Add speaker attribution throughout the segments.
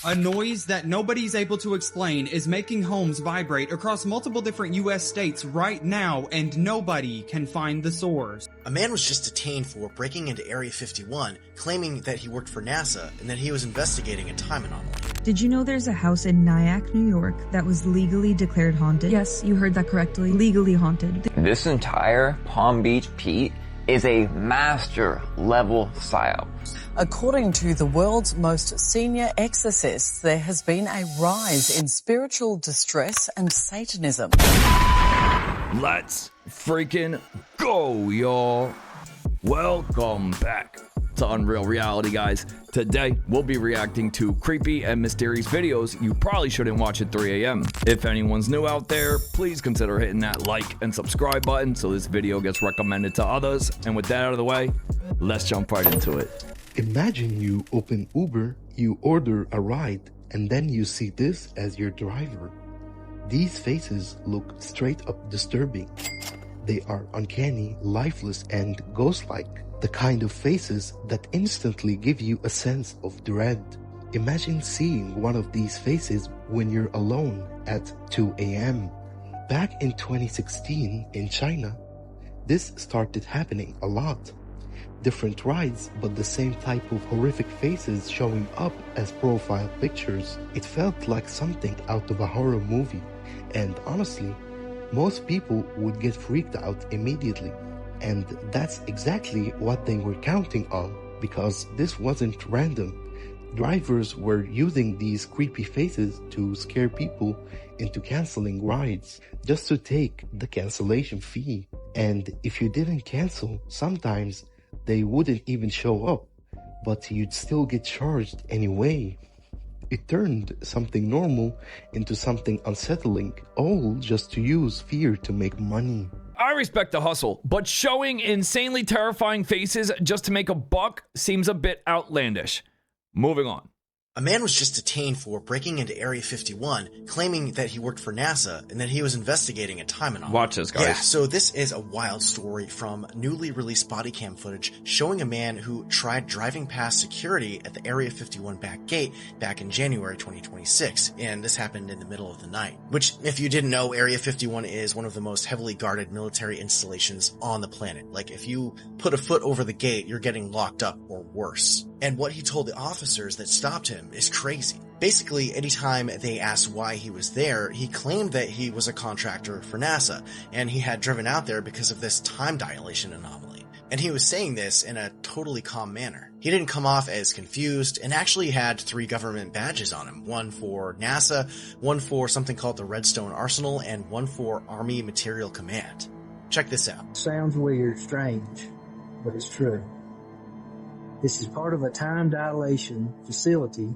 Speaker 1: A noise that nobody's able to explain is making homes vibrate across multiple different US states right now, and nobody can find the source.
Speaker 2: A man was just detained for breaking into Area 51, claiming that he worked for NASA and that he was investigating a time anomaly.
Speaker 3: Did you know there's a house in Nyack, New York that was legally declared haunted? Yes, you heard that correctly. Legally haunted.
Speaker 4: This entire Palm Beach Pete is a master level psyop.
Speaker 5: According to the world's most senior exorcists, there has been a rise in spiritual distress and Satanism.
Speaker 6: Let's freaking go, y'all. Welcome back to Unreal Reality, guys. Today, we'll be reacting to creepy and mysterious videos you probably shouldn't watch at 3 a.m. If anyone's new out there, please consider hitting that like and subscribe button so this video gets recommended to others. And with that out of the way, let's jump right into it.
Speaker 7: Imagine you open Uber, you order a ride, and then you see this as your driver. These faces look straight up disturbing. They are uncanny, lifeless, and ghost-like. The kind of faces that instantly give you a sense of dread. Imagine seeing one of these faces when you're alone at 2 a.m. Back in 2016 in China, this started happening a lot. Different rides, but the same type of horrific faces showing up as profile pictures. It felt like something out of a horror movie, and honestly, most people would get freaked out immediately. And that's exactly what they were counting on, because this wasn't random. Drivers were using these creepy faces to scare people into canceling rides, just to take the cancellation fee. And if you didn't cancel, sometimes they wouldn't even show up, but you'd still get charged anyway. It turned something normal into something unsettling, all just to use fear to make money.
Speaker 6: I respect the hustle, but showing insanely terrifying faces just to make a buck seems a bit outlandish. Moving on.
Speaker 2: A man was just detained for breaking into Area 51, claiming that he worked for NASA and that he was investigating a time anomaly.
Speaker 6: Watch this, guys.
Speaker 2: Yeah, so this is a wild story from newly released body cam footage showing a man who tried driving past security at the Area 51 back gate back in January 2026, and this happened in the middle of the night. Which, if you didn't know, Area 51 is one of the most heavily guarded military installations on the planet. Like, if you put a foot over the gate, you're getting locked up or worse. And what he told the officers that stopped him is crazy. Basically, anytime they asked why he was there, he claimed that he was a contractor for NASA, and he had driven out there because of this time dilation anomaly. And he was saying this in a totally calm manner. He didn't come off as confused, and actually had 3 government badges on him. One for NASA, one for something called the Redstone Arsenal, and one for Army Material Command. Check this out.
Speaker 8: Sounds weird, strange, but it's true. This is part of a time dilation facility,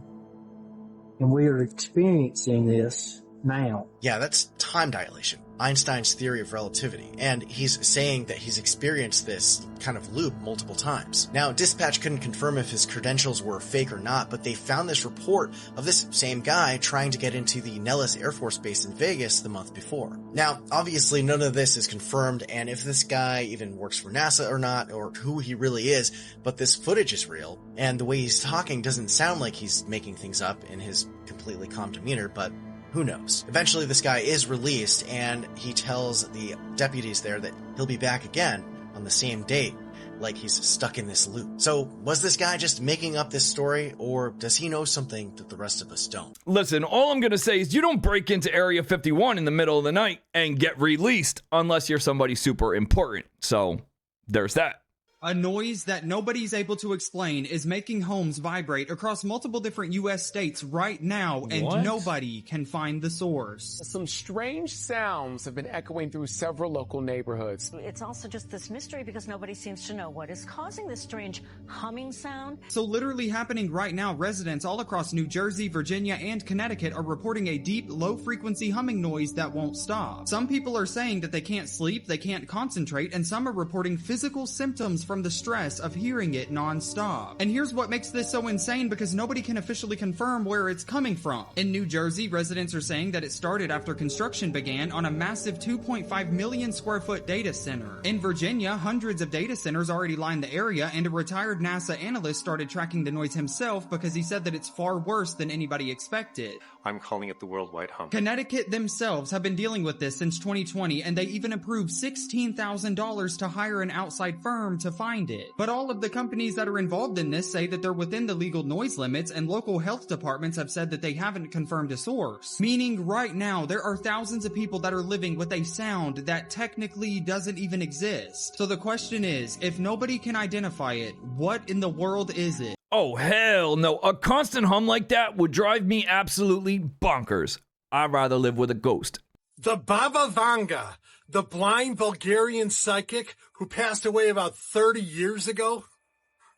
Speaker 8: and we are experiencing this now.
Speaker 2: Yeah, that's time dilation, Einstein's theory of relativity, and he's saying that he's experienced this kind of loop multiple times. Now, dispatch couldn't confirm if his credentials were fake or not, but they found this report of this same guy trying to get into the Nellis Air Force Base in Vegas the month before. Now, obviously none of this is confirmed, and if this guy even works for NASA or not, or who he really is, but this footage is real, and the way he's talking doesn't sound like he's making things up in his completely calm demeanor, but who knows? Eventually this guy is released, and he tells the deputies there that he'll be back again on the same date, like he's stuck in this loop. So was this guy just making up this story, or does he know something that the rest of us don't?
Speaker 6: Listen, all I'm going to say is you don't break into Area 51 in the middle of the night and get released unless you're somebody super important. So there's that.
Speaker 1: A noise that nobody's able to explain is making homes vibrate across multiple different US states right now, and nobody can find the source.
Speaker 9: Some strange sounds have been echoing through several local neighborhoods.
Speaker 10: It's also just this mystery because nobody seems to know what is causing this strange humming sound.
Speaker 1: So literally happening right now, residents all across New Jersey, Virginia, and Connecticut are reporting a deep, low-frequency humming noise that won't stop. Some people are saying that they can't sleep, they can't concentrate, and some are reporting physical symptoms from from the stress of hearing it non-stop. And here's what makes this so insane, because nobody can officially confirm where it's coming from. In New Jersey, residents are saying that it started after construction began on a massive 2.5 million square foot data center. In Virginia, hundreds of data centers already line the area, and a retired NASA analyst started tracking the noise himself because he said that it's far worse than anybody expected.
Speaker 11: I'm calling it the worldwide hum.
Speaker 1: Connecticut themselves have been dealing with this since 2020, and they even approved $16,000 to hire an outside firm to find it. But all of the companies that are involved in this say that they're within the legal noise limits, and local health departments have said that they haven't confirmed a source. Meaning right now, there are thousands of people that are living with a sound that technically doesn't even exist. So the question is, if nobody can identify it, what in the world is it?
Speaker 6: Oh, hell no. A constant hum like that would drive me absolutely bonkers. I'd rather live with a ghost.
Speaker 12: The Baba Vanga, the blind Bulgarian psychic who passed away about 30 years ago,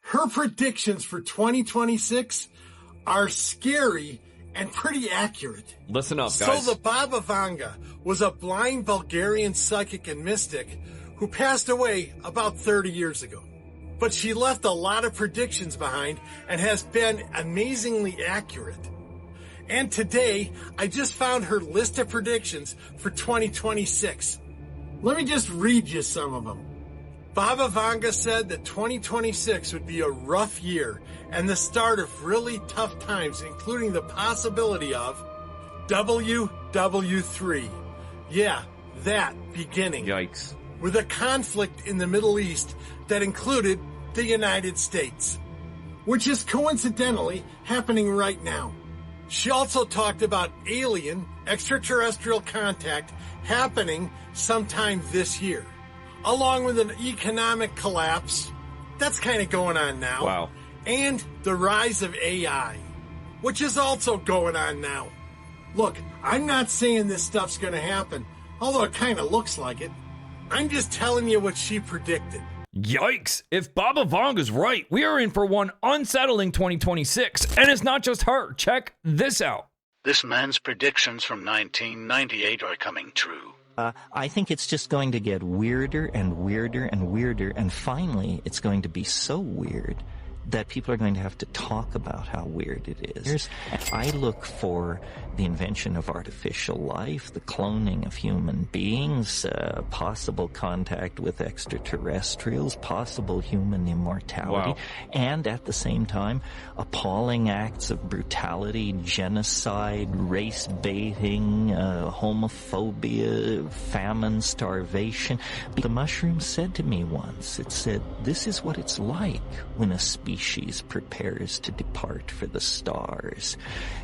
Speaker 12: her predictions for 2026 are scary and pretty accurate.
Speaker 6: Listen up, guys.
Speaker 12: So the Baba Vanga was a blind Bulgarian psychic and mystic who passed away about 30 years ago. But she left a lot of predictions behind and has been amazingly accurate. And today, I just found her list of predictions for 2026. Let me just read you some of them. Baba Vanga said that 2026 would be a rough year and the start of really tough times, including the possibility of WW3. Yeah, that beginning.
Speaker 6: Yikes.
Speaker 12: With a conflict in the Middle East that included the United States, which is coincidentally happening right now. She also talked about alien extraterrestrial contact happening sometime this year, along with an economic collapse that's kind of going on now.
Speaker 6: Wow.
Speaker 12: And the rise of AI, which is also going on now. Look, I'm not saying this stuff's going to happen, although it kind of looks like it. I'm just telling you what she predicted.
Speaker 6: Yikes! If Baba Vanga's right, we are in for one unsettling 2026. And it's not just her. Check this out.
Speaker 13: This man's predictions from 1998 are coming true.
Speaker 14: I think it's just going to get weirder and weirder and weirder, and finally it's going to be so weird that people are going to have to talk about how weird it is. I look for the invention of artificial life, the cloning of human beings, possible contact with extraterrestrials, possible human immortality, and at the same time, appalling acts of brutality, genocide, race baiting, homophobia, famine, starvation. The mushroom said to me once, it said, "This is what it's like when a species prepares to depart for the stars.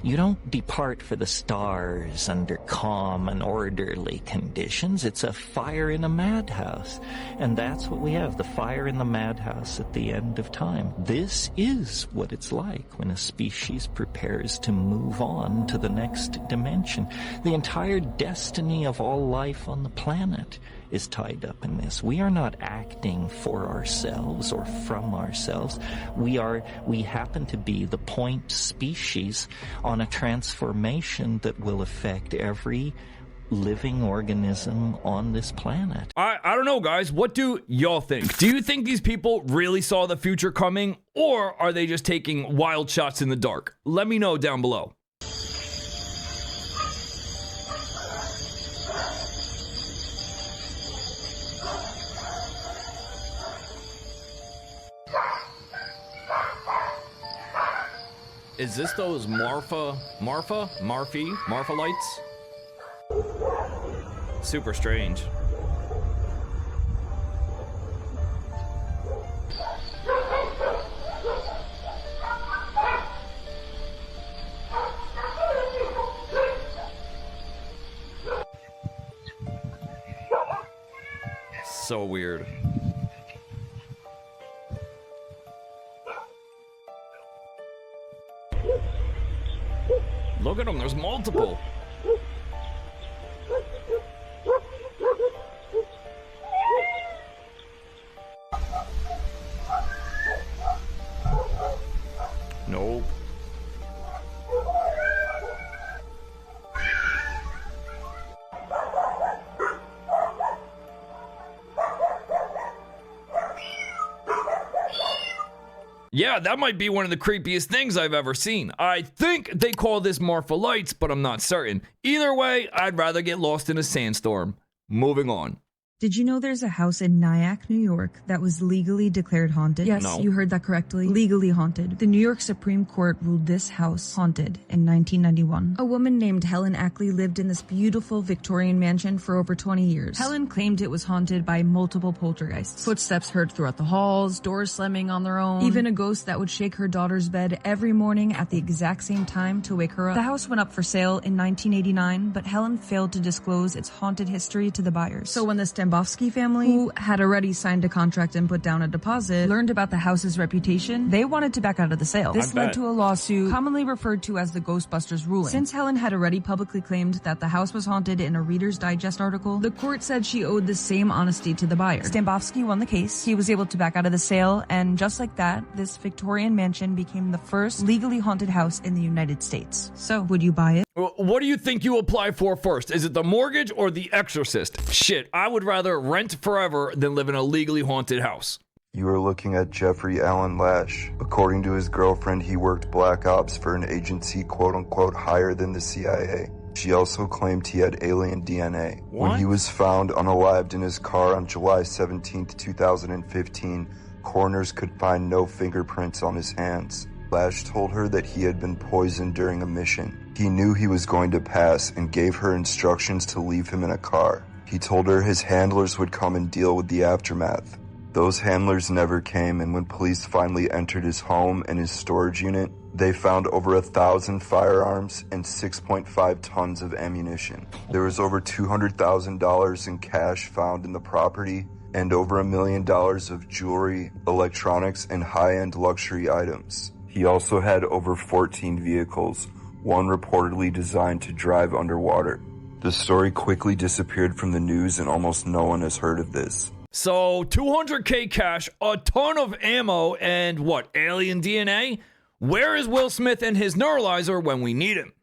Speaker 14: You don't depart for the stars under calm and orderly conditions. It's a fire in a madhouse." And that's what we have, the fire in the madhouse at the end of time. This is what it's like when a species prepares to move on to the next dimension. The entire destiny of all life on the planet is tied up in this. We are not acting for ourselves or from ourselves. We happen to be the point species on a transformation that will affect every living organism on this planet.
Speaker 6: I don't know, guys. What do y'all think? Do you think these people really saw the future coming, or are they just taking wild shots in the dark? Let me know down below. Is this those Marfa lights? Super strange. So weird. Look at them, there's multiple. Nope. Yeah, that might be one of the creepiest things I've ever seen. I think they call this morpholites, but I'm not certain. Either way, I'd rather get lost in a sandstorm. Moving on.
Speaker 3: Did you know there's a house in Nyack, New York that was legally declared haunted? Yes,
Speaker 6: No.
Speaker 3: you heard that correctly. Legally haunted. The New York Supreme Court ruled this house haunted in 1991. A woman named Helen Ackley lived in this beautiful Victorian mansion for over 20 years. Helen claimed it was haunted by multiple poltergeists. Footsteps heard throughout the halls, doors slamming on their own, even a ghost that would shake her daughter's bed every morning at the exact same time to wake her up. The house went up for sale in 1989, but Helen failed to disclose its haunted history to the buyers. So when the Stambovsky family, who had already signed a contract and put down a deposit, learned about the house's reputation, they wanted to back out of the sale. This led to a lawsuit commonly referred to as the Ghostbusters ruling. Since Helen had already publicly claimed that the house was haunted in a Reader's Digest article, the court said she owed the same honesty to the buyer. Stambovsky won the case. He was able to back out of the sale, and just like that, this Victorian mansion became the first legally haunted house in the United States. So, would you buy it?
Speaker 6: What do you think you apply for first? Is it the mortgage or the exorcist? Shit, I would rather rent forever than live in a legally haunted house.
Speaker 15: You are looking at Jeffrey Allen Lash. According to his girlfriend, he worked black ops for an agency quote-unquote higher than the CIA. She also claimed he had alien DNA.
Speaker 6: What?
Speaker 15: When he was found unalived in his car on July 17, 2015, coroners could find no fingerprints on his hands. Lash told her that he had been poisoned during a mission. He knew he was going to pass and gave her instructions to leave him in a car. He told her his handlers would come and deal with the aftermath. Those handlers never came, and when police finally entered his home and his storage unit, they found over 1,000 firearms and 6.5 tons of ammunition. There was over $200,000 in cash found in the property and over $1 million of jewelry, electronics, and high-end luxury items. He also had over 14 vehicles, one reportedly designed to drive underwater. The story quickly disappeared from the news and almost no one has heard of this.
Speaker 6: So, 200K cash, a ton of ammo, and what, alien DNA? Where is Will Smith and his neuralizer when we need him?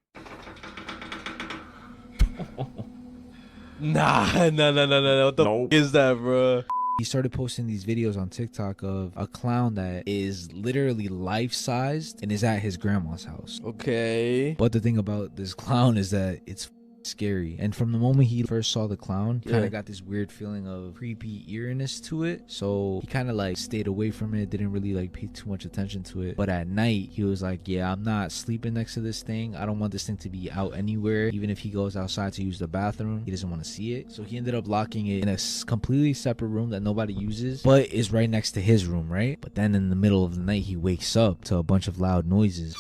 Speaker 16: Nah. What the f is that, bro? He started posting these videos on TikTok of a clown that is literally life-sized and is at his grandma's house. Okay. But the thing about this clown is that it's scary. And from the moment he first saw the clown, he kind of got this weird feeling of creepy eeriness to it. So he kind of like stayed away from it, didn't really like pay too much attention to it. But at night, he was like, yeah, I'm not sleeping next to this thing. I don't want this thing to be out anywhere. Even if he goes outside to use the bathroom, he doesn't want to see it. So he ended up locking it in a completely separate room that nobody uses, but is right next to his room, right? But then in the middle of the night, he wakes up to a bunch of loud noises.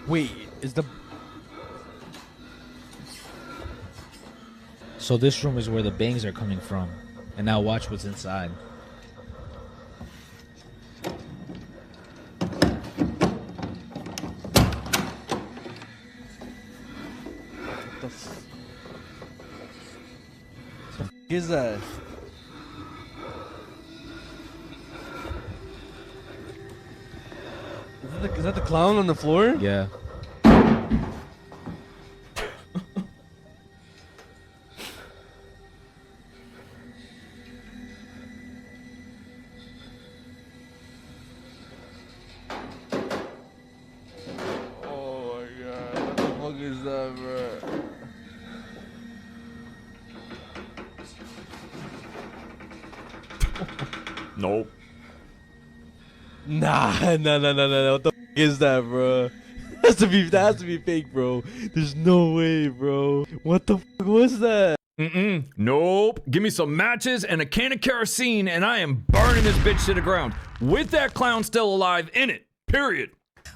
Speaker 16: Wait, is the... So this room is where the bangs are coming from. And now watch what's inside. What the f... is that? Is that the clown on the floor? Yeah. Oh my god, what the fuck is that, bro?
Speaker 6: Nope.
Speaker 16: Nah. What the f is that, bro? That has to be fake, bro. There's no way, bro. What the f was that?
Speaker 6: Nope. Give me some matches and a can of kerosene, and I am burning this bitch to the ground with that clown still alive in it. Period.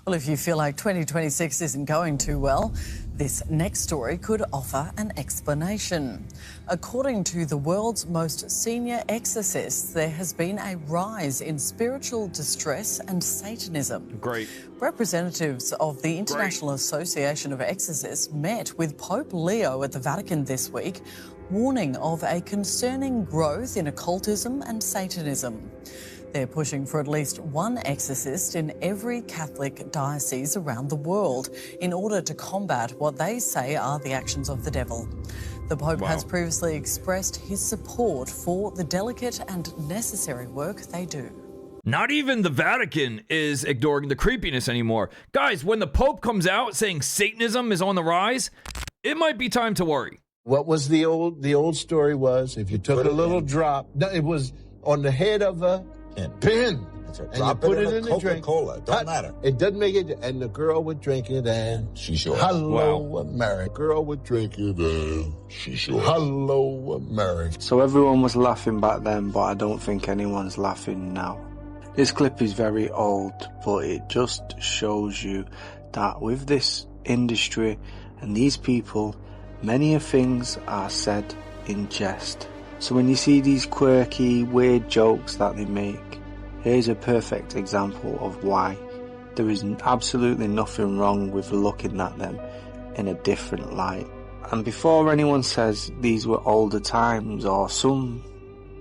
Speaker 5: Well, if you feel like 2026 isn't going too well, this next story could offer an explanation. According to the world's most senior exorcists, there has been a rise in spiritual distress and Satanism.
Speaker 6: Great.
Speaker 5: Representatives of the International Association of Exorcists met with Pope Leo at the Vatican this week, warning of a concerning growth in occultism and Satanism. They're pushing for at least one exorcist in every Catholic diocese around the world in order to combat what they say are the actions of the devil. The Pope has previously expressed his support for the delicate and necessary work they do.
Speaker 6: Not even the Vatican is ignoring the creepiness anymore. Guys, when the Pope comes out saying Satanism is on the rise, it might be time to worry.
Speaker 17: What was the old story was, if you took a little drop, it was on the head of a pin. And you put it in a drink.
Speaker 18: Coca-Cola. It don't matter.
Speaker 17: It doesn't make it. And the girl would drink it, and
Speaker 18: she sure.
Speaker 17: Hello, America. Girl would drink it, and she sure. Hello, America.
Speaker 19: So everyone was laughing back then, but I don't think anyone's laughing now. This clip is very old, but it just shows you that with this industry and these people, many of things are said in jest. So when you see these quirky, weird jokes that they make, here's a perfect example of why. There is absolutely nothing wrong with looking at them in a different light. And before anyone says these were older times or some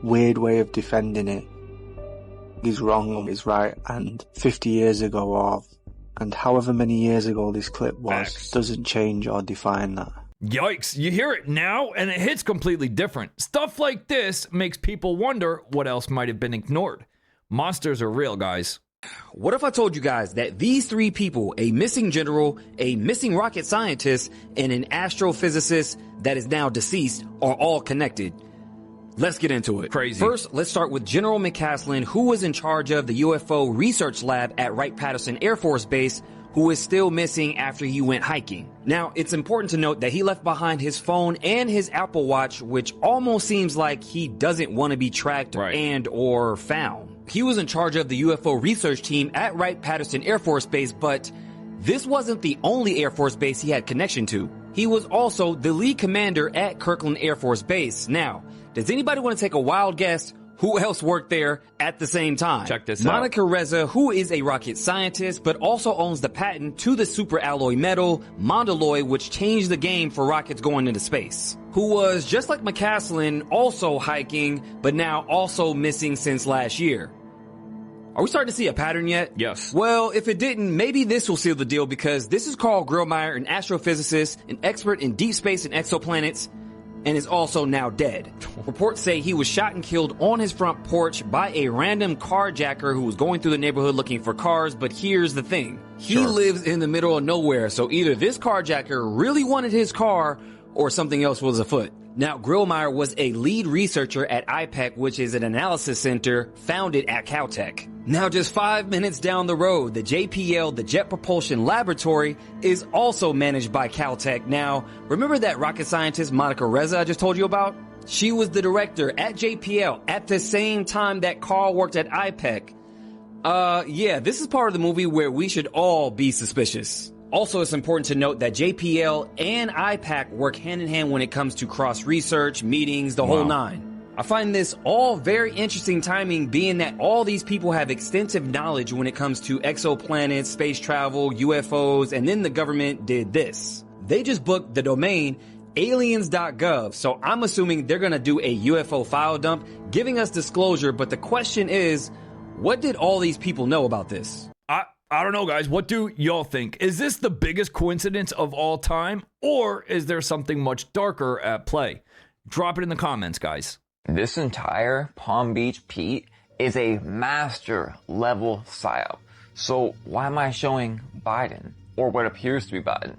Speaker 19: weird way of defending it, is wrong is right, and 50 years ago or and however many years ago this clip was doesn't change or define that.
Speaker 6: Yikes, you hear it now and it hits completely different. Stuff like this makes people wonder what else might have been ignored. Monsters are real, guys.
Speaker 20: What if I told you guys that these three people, a missing general, a missing rocket scientist, and an astrophysicist that is now deceased, are all connected? Let's get into it.
Speaker 6: Crazy.
Speaker 20: First, let's start with General McCaslin, who was in charge of the UFO research lab at Wright-Patterson Air Force Base, who is still missing after he went hiking. Now, it's important to note that he left behind his phone and his Apple Watch, which almost seems like he doesn't want to be tracked and or found. He was in charge of the UFO research team at Wright-Patterson Air Force Base, but this wasn't the only Air Force base he had connection to. He was also the lead commander at Kirkland Air Force Base. Now, does anybody want to take a wild guess who else worked there at the same time?
Speaker 6: Check this out.
Speaker 20: Monica Reza, who is a rocket scientist, but also owns the patent to the super alloy metal, Mondaloy, which changed the game for rockets going into space. Who was, just like McCaslin, also hiking, but now also missing since last year. Are we starting to see a pattern yet?
Speaker 6: Yes.
Speaker 20: Well, if it didn't, maybe this will seal the deal, because this is Carl Grillmeyer, an astrophysicist, an expert in deep space and exoplanets, and is also now dead. Reports say he was shot and killed on his front porch by a random carjacker who was going through the neighborhood looking for cars, but here's the thing. He lives in the middle of nowhere, so either this carjacker really wanted his car or something else was afoot. Now, Grillmeyer was a lead researcher at IPEC, which is an analysis center founded at Caltech. Now, just 5 minutes down the road, the JPL, the Jet Propulsion Laboratory, is also managed by Caltech. Now, remember that rocket scientist Monica Reza I just told you about? She was the director at JPL at the same time that Carl worked at IPEC. Yeah, this is part of the movie where we should all be suspicious. Also, it's important to note that JPL and IPAC work hand in hand when it comes to cross-research, meetings, the whole nine. I find this all very interesting timing, being that all these people have extensive knowledge when it comes to exoplanets, space travel, UFOs, and then the government did this. They just booked the domain aliens.gov, so I'm assuming they're gonna do a UFO file dump, giving us disclosure, but the question is, what did all these people know about this?
Speaker 6: I don't know, guys. What do y'all think? Is this the biggest coincidence of all time, or is there something much darker at play? Drop it in the comments, guys.
Speaker 4: This entire Palm Beach Pete is a master level psyop. So why am I showing Biden, or what appears to be Biden?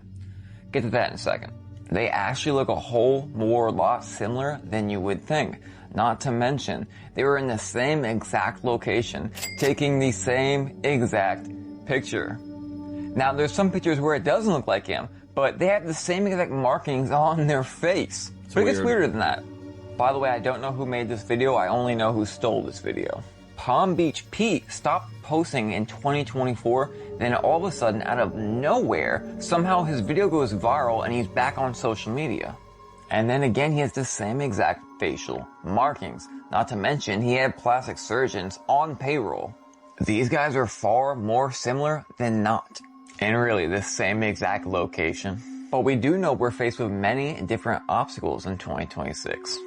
Speaker 4: Get to that in a second. They actually look a whole lot similar than you would think. Not to mention, they were in the same exact location, taking the same exact picture. Now, there's some pictures where it doesn't look like him, but they have the same exact markings on their face. But it gets weirder than that. By the way, I don't know who made this video, I only know who stole this video. Palm Beach Pete stopped posting in 2024, then all of a sudden, out of nowhere, somehow his video goes viral and he's back on social media. And then again, he has the same exact facial markings. Not to mention, he had plastic surgeons on payroll. These guys are far more similar than not. And really, the same exact location. But we do know we're faced with many different obstacles in 2026.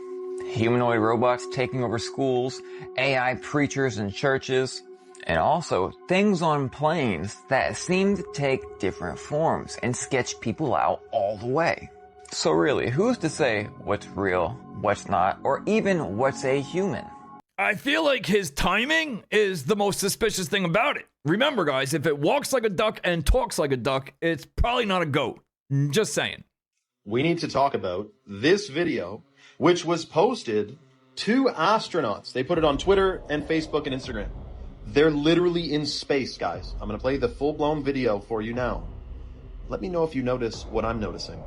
Speaker 4: Humanoid robots taking over schools, AI preachers in churches, and also things on planes that seem to take different forms and sketch people out all the way. So really, who's to say what's real, what's not, or even what's a human?
Speaker 6: I feel like his timing is the most suspicious thing about it. Remember, guys, if it walks like a duck and talks like a duck, it's probably not a goat. Just saying.
Speaker 18: We need to talk about this video, which was posted to astronauts. They put it on Twitter and Facebook and Instagram. They're literally in space, guys. I'm going to play the full-blown video for you now. Let me know if you notice what I'm noticing.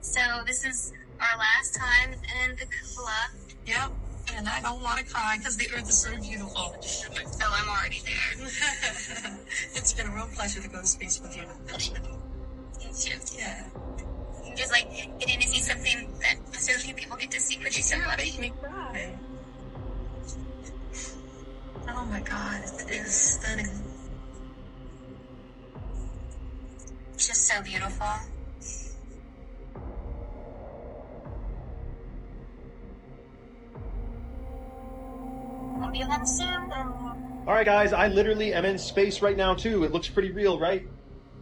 Speaker 21: So this is our last time in the cupola. Yep. And I don't want to cry because the Earth is so beautiful. So I'm already there. It's been a real pleasure to go to space with you. Thank you. Yeah. Just like getting to see something that so few people get to see, which is so lucky. Make me cry. Oh my God, it is stunning. It's just so beautiful. I'll be home soon.
Speaker 18: All right, guys, I literally am in space right now, too. It looks pretty real, right?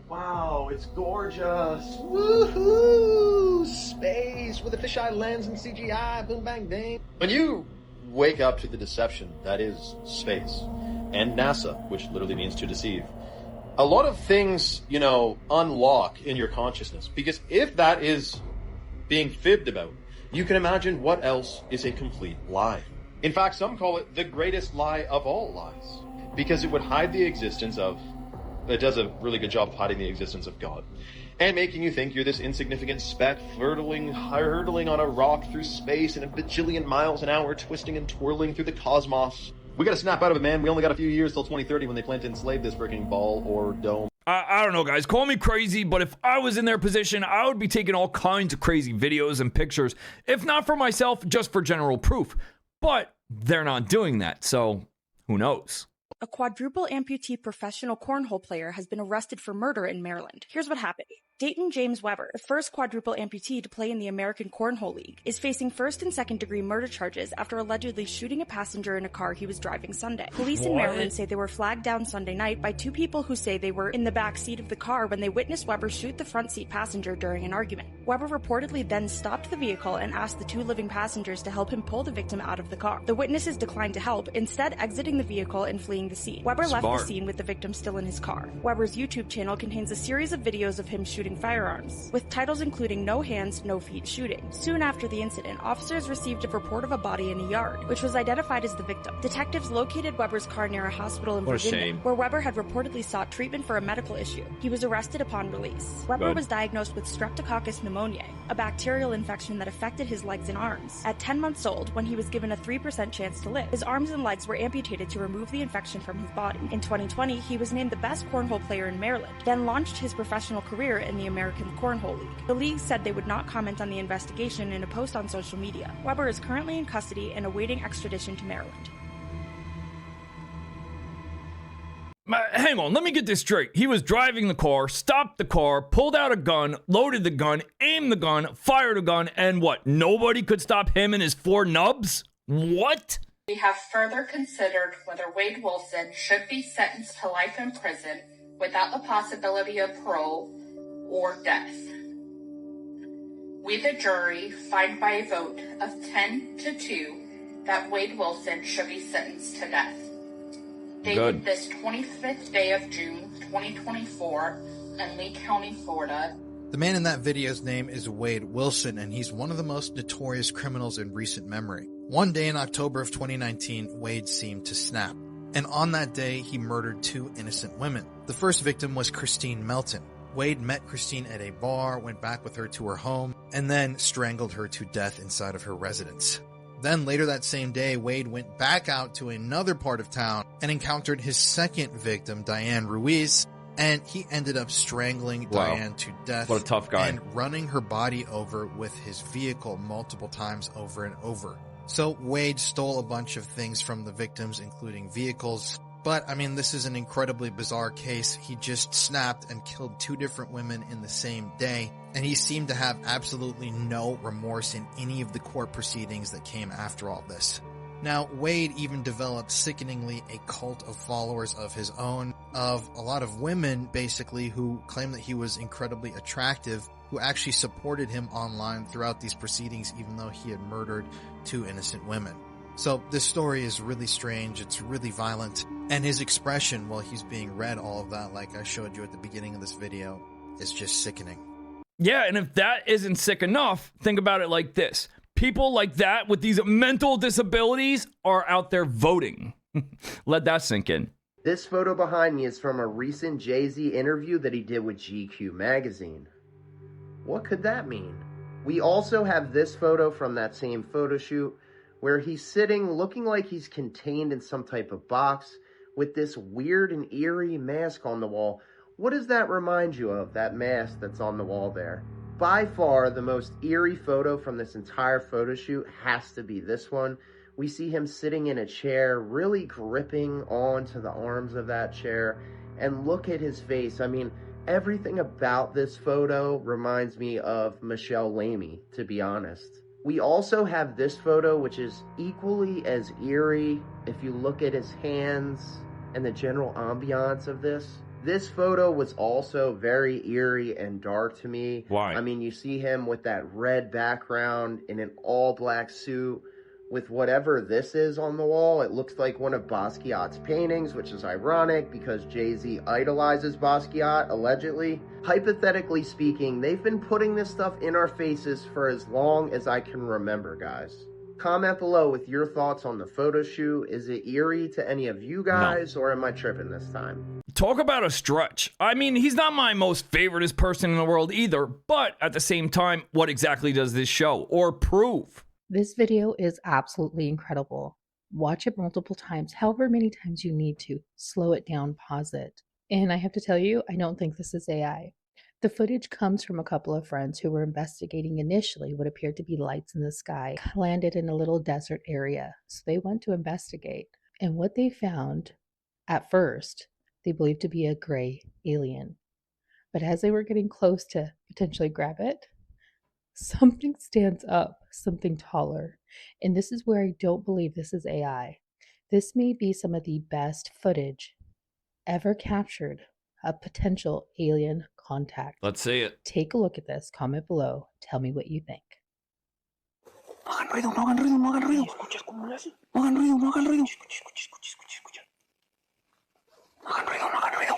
Speaker 18: Wow, it's gorgeous. Woohoo! Space with a fisheye lens and CGI. Boom, bang, bang. When you wake up to the deception that is space and NASA, which literally means to deceive, a lot of things, unlock in your consciousness. Because if that is being fibbed about, you can imagine what else is a complete lie. In fact, some call it the greatest lie of all lies, because it would hide the existence of, it does a really good job of hiding the existence of God, and making you think you're this insignificant speck hurtling on a rock through space in a bajillion miles an hour, twisting and twirling through the cosmos. We gotta snap out of it, man. We only got a few years till 2030 when they plan to enslave this freaking ball or dome.
Speaker 6: I don't know, guys. Call me crazy, but if I was in their position, I would be taking all kinds of crazy videos and pictures, if not for myself, just for general proof. But they're not doing that, so who knows?
Speaker 22: A quadruple amputee professional cornhole player has been arrested for murder in Maryland. Here's what happened. Dayton James Weber, the first quadruple amputee to play in the American Cornhole League, is facing first and second degree murder charges after allegedly shooting a passenger in a car he was driving Sunday. Police in Maryland say they were flagged down Sunday night by two people who say they were in the back seat of the car when they witnessed Weber shoot the front seat passenger during an argument. Weber reportedly then stopped the vehicle and asked the two living passengers to help him pull the victim out of the car. The witnesses declined to help, instead exiting the vehicle and fleeing the scene. Weber left the scene with the victim still in his car. Weber's YouTube channel contains a series of videos of him shooting firearms, with titles including No Hands, No Feet Shooting. Soon after the incident, officers received a report of a body in a yard, which was identified as the victim. Detectives located Weber's car near a hospital in Virginia, where Weber had reportedly sought treatment for a medical issue. He was arrested upon release. Weber was diagnosed with Streptococcus pneumoniae, a bacterial infection that affected his legs and arms. At 10 months old, when he was given a 3% chance to live, his arms and legs were amputated to remove the infection from his body. In 2020, he was named the best cornhole player in Maryland, then launched his professional career in the American Cornhole League. The league said they would not comment on the investigation in a post on social media. Weber is currently in custody and awaiting extradition to Maryland.
Speaker 6: Hang on, let me get this straight. He was driving the car, stopped the car, pulled out a gun, loaded the gun, aimed the gun, fired a gun, and what? Nobody could stop him and his four nubs? What?
Speaker 23: We have further considered whether Wade Wilson should be sentenced to life in prison without the possibility of parole or death. We, the jury, find by a vote of 10-2 that Wade Wilson should be sentenced to death. Dated this 25th day of June, 2024, in Lee County, Florida.
Speaker 2: The man in that video's name is Wade Wilson, and he's one of the most notorious criminals in recent memory. One day in October of 2019, Wade seemed to snap. And on that day, he murdered two innocent women. The first victim was Christine Melton. Wade met Christine at a bar, went back with her to her home, and then strangled her to death inside of her residence. Then later that same day, Wade went back out to another part of town and encountered his second victim, Diane Ruiz, and he ended up strangling Diane to death.
Speaker 6: What a tough guy.
Speaker 2: And running her body over with his vehicle multiple times over and over. So Wade stole a bunch of things from the victims, including vehicles. But, I mean, this is an incredibly bizarre case. He just snapped and killed two different women in the same day. And he seemed to have absolutely no remorse in any of the court proceedings that came after all this. Now, Wade even developed sickeningly a cult of followers of his own, of a lot of women, basically, who claimed that he was incredibly attractive, who who actually supported him online throughout these proceedings, even though he had murdered 2 innocent women. So this story is really strange. It's really violent. And his expression while he's being read all of that, like I showed you at the beginning of this video, is just sickening.
Speaker 6: Yeah, and if that isn't sick enough, think about it like this. People like that with these mental disabilities are out there voting. Let that sink in.
Speaker 7: This photo behind me is from a recent Jay-Z interview that he did with GQ magazine. What could that mean? We also have this photo from that same photo shoot where he's sitting looking like he's contained in some type of box with this weird and eerie mask on the wall. What does that remind you of, that mask that's on the wall there? By far, the most eerie photo from this entire photo shoot has to be this one. We see him sitting in a chair, really gripping onto the arms of that chair, and look at his face. I mean, everything about this photo reminds me of Michelle Lamey, to be honest. We also have this photo, which is equally as eerie if you look at his hands and the general ambiance of this. This photo was also very eerie and dark to me.
Speaker 6: Why?
Speaker 7: I mean, you see him with that red background in an all-black suit with whatever this is on the wall. It looks like one of Basquiat's paintings, which is ironic because Jay-Z idolizes Basquiat, allegedly. Hypothetically speaking, they've been putting this stuff in our faces for as long as I can remember, guys. Comment below with your thoughts on the photo shoot. Is it eerie to any of you guys, or am I tripping this time?
Speaker 6: Talk about a stretch. I mean, he's not my most favoriteest person in the world either, but at the same time, what exactly does this show or prove?
Speaker 8: This video is absolutely incredible. Watch it multiple times, however many times you need to. Slow it down, pause it. And I have to tell you, I don't think this is AI. The footage comes from a couple of friends who were investigating initially what appeared to be lights in the sky, landed in a little desert area. So they went to investigate. And what they found, at first, they believed to be a gray alien. But as they were getting close to potentially grab it, something stands up, something taller. And this is where I don't believe this is AI. This may be some of the best footage ever captured of potential alien contact.
Speaker 6: Let's see it.
Speaker 8: Take a look at this. Comment below. Tell me what you think.
Speaker 9: No hagan ruido, no hagan ruido, no hagan ruido. ¿Escuchas cómo le hace? No hagan ruido, no hagan ruido. Escucha. No hagan ruido, no hagan ruido.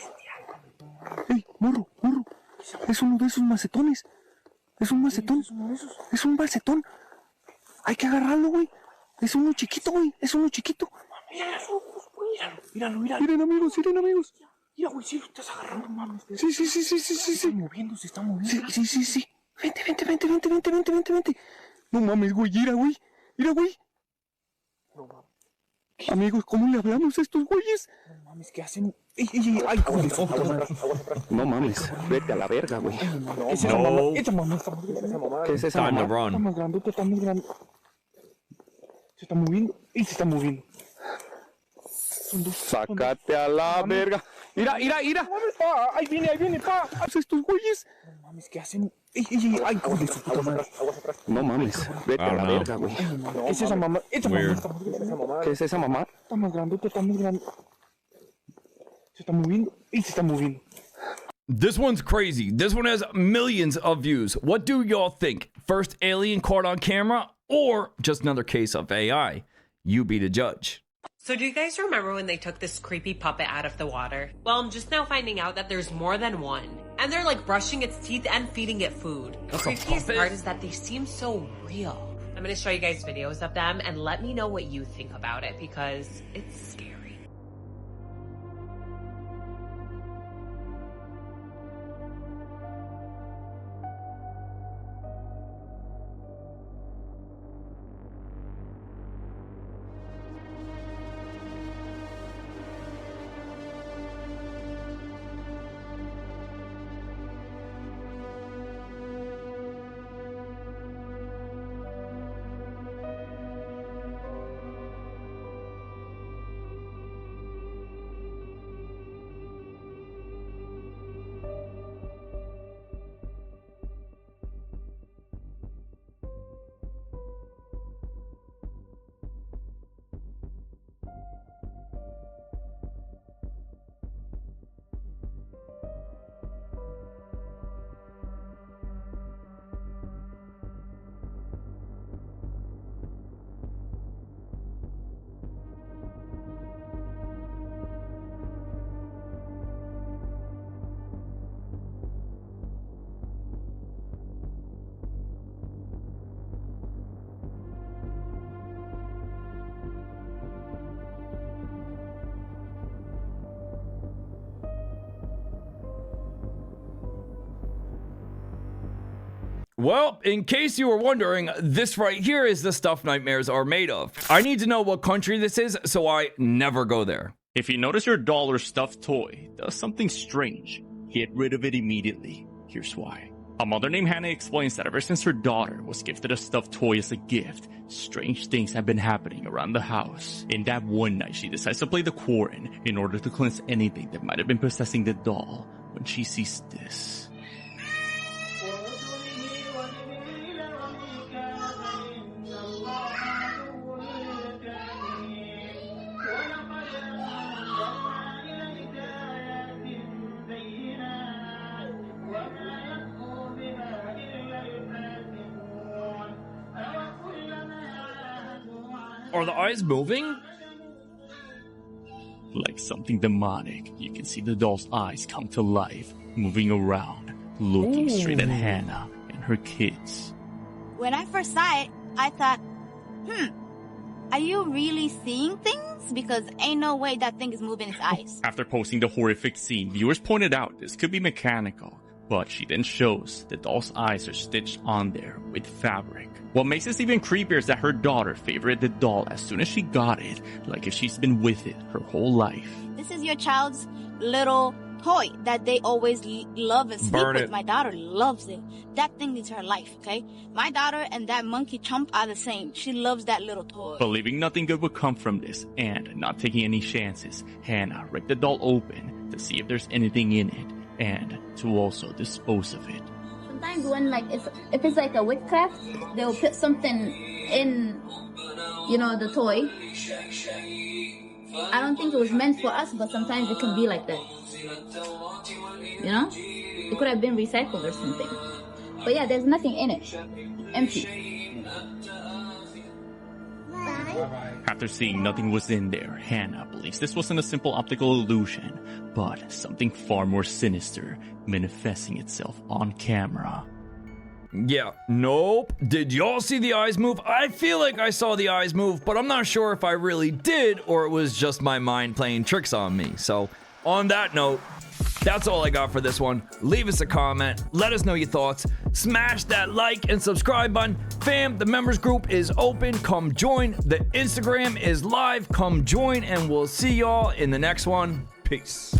Speaker 9: ¡Ey, morro! Es uno de esos macetones. Es un macetón. Es un macetón. Hay que agarrarlo, güey. Es uno chiquito, güey. Es uno chiquito. Míralo. Miren, amigos. Mira, güey, sí lo estás agarrando, mames. Sí. Se está moviendo. Sí. Vente. No mames, güey, mira, güey. No mames. Amigos, ¿cómo le hablamos a estos güeyes? No mames, ¿qué hacen? ¡Ay, no mames, vete a la verga, güey. Esa mamá. ¿Qué es esa mamá? Está más grandote, Se está moviendo. Sácate a la verga. Mira. Ahí viene, pa. Estos güeyes. No mames, ¿qué hacen? Ay, hijo de su puta madre. No mames, vete a la verga, güey. Es esa mamá. ¿Qué es esa mamá? Está más grandote. Se está moviendo.
Speaker 6: This one's crazy. This one has millions of views. What do y'all think? First alien caught on camera or just another case of AI? You be the judge.
Speaker 24: So do you guys remember when they took this creepy puppet out of the water? Well, I'm just now finding out that there's more than one. And they're like brushing its teeth and feeding it food. The creepiest part is that they seem so real. I'm gonna show you guys videos of them and let me know what you think about it because it's scary.
Speaker 6: Well, in case you were wondering, this right here is the stuff nightmares are made of. I need to know what country this is, so I never go there.
Speaker 1: If you notice your doll or stuffed toy does something strange, get rid of it immediately. Here's why. A mother named Hannah explains that ever since her daughter was gifted a stuffed toy as a gift, strange things have been happening around the house. In that one night, she decides to play the Quarren in order to cleanse anything that might have been possessing the doll when she sees this. Are the eyes moving? Like something demonic, you can see the doll's eyes come to life, moving around, looking straight at Hannah and her kids.
Speaker 10: When I first saw it, I thought, are you really seeing things? Because ain't no way that thing is moving its eyes.
Speaker 1: After posting the horrific scene, viewers pointed out this could be mechanical, but she then shows the doll's eyes are stitched on there with fabric. What makes this even creepier is that her daughter favorited the doll as soon as she got it, like if she's been with it her whole life.
Speaker 10: This is your child's little toy that they always love and sleep with. My daughter loves it. That thing is her life, okay? My daughter and that monkey chump are the same. She loves that little toy.
Speaker 1: Believing nothing good would come from this and not taking any chances, Hannah ripped the doll open to see if there's anything in it and to also dispose of it.
Speaker 10: Sometimes when if it's like a witchcraft, they'll put something in, the toy. I don't think it was meant for us, but sometimes it can be like that. It could have been recycled or something. But yeah, there's nothing in it. Empty.
Speaker 1: After seeing nothing was in there, Hannah believes this wasn't a simple optical illusion, but something far more sinister manifesting itself on camera.
Speaker 6: Yeah, nope. Did y'all see the eyes move? I feel like I saw the eyes move, but I'm not sure if I really did or it was just my mind playing tricks on me. So, on that note, that's all I got for this one. Leave us a comment. Let us know your thoughts. Smash that like and subscribe button. Fam, the members group is open. Come join. The Instagram is live. Come join, and we'll see y'all in the next one. Peace.